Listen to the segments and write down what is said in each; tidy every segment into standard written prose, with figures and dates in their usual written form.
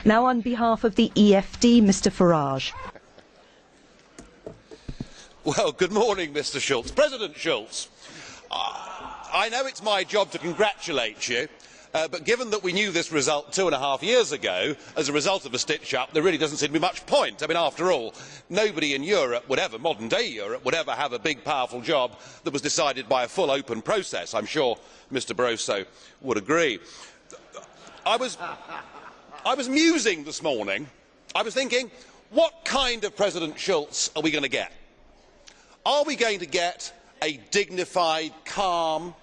Now on behalf of the EFD, Mr Farage. Well, good morning, Mr Schulz. President Schulz, I know it's my job to congratulate you, but given that we knew this result 2.5 years ago as a result of a stitch-up, there really doesn't seem to be much point. I mean, after all, nobody in Europe would ever, modern-day Europe, would ever have a big, powerful job that was decided by a full, open process. I'm sure Mr Barroso would agree. I was musing this morning. I was thinking, what kind of President Schulz are we going to get? Are we going to get a dignified, calm,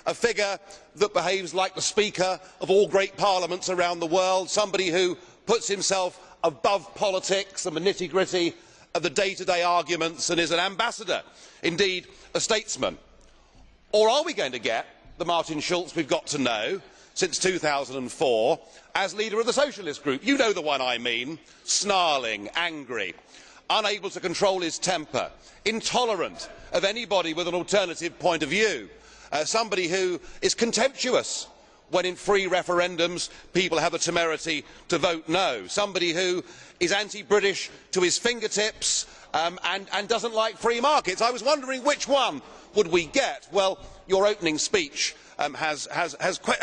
a figure that behaves like the Speaker of all great parliaments around the world, somebody who puts himself above politics and the nitty-gritty of the day-to-day arguments and is an ambassador, indeed a statesman? Or are we going to get the Martin Schulz we've got to know since 2004 as leader of the Socialist Group? You know the one I mean: snarling, angry, unable to control his temper, intolerant of anybody with an alternative point of view, somebody who is contemptuous when in free referendums people have the temerity to vote no, somebody who is anti-British to his fingertips and doesn't like free markets. I was wondering which one would we get. Well, your opening speech has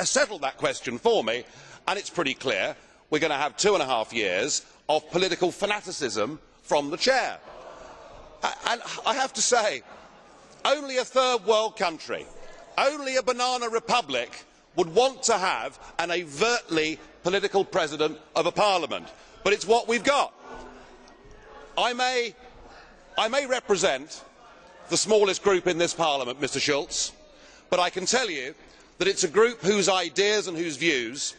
settled that question for me, and it's pretty clear. We're going to have 2.5 years of political fanaticism from the chair. And I have to say, only a third world country, only a banana republic would want to have an overtly political president of a parliament. But it's what we've got. I may represent the smallest group in this parliament, Mr Schulz, but I can tell you that it's a group whose ideas and whose views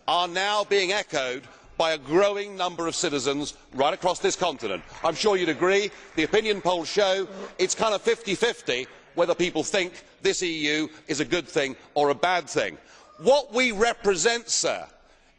are now being echoed by a growing number of citizens right across this continent. I'm sure you'd agree. The opinion polls show it's kind of 50-50 whether people think this EU is a good thing or a bad thing. What we represent, sir,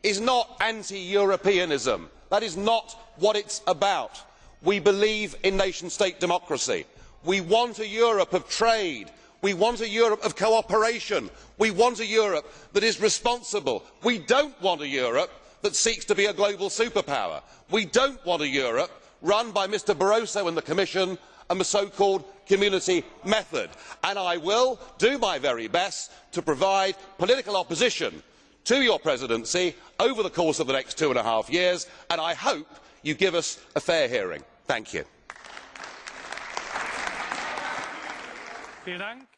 is not anti-Europeanism. That is not what it's about. We believe in nation-state democracy. We want a Europe of trade. We want a Europe of cooperation. We want a Europe that is responsible. We don't want a Europe that seeks to be a global superpower. We don't want a Europe run by Mr Barroso and the Commission and the so-called community method. And I will do my very best to provide political opposition to your presidency over the course of the next 2.5 years, and I hope you give us a fair hearing. Thank you. Vielen Dank.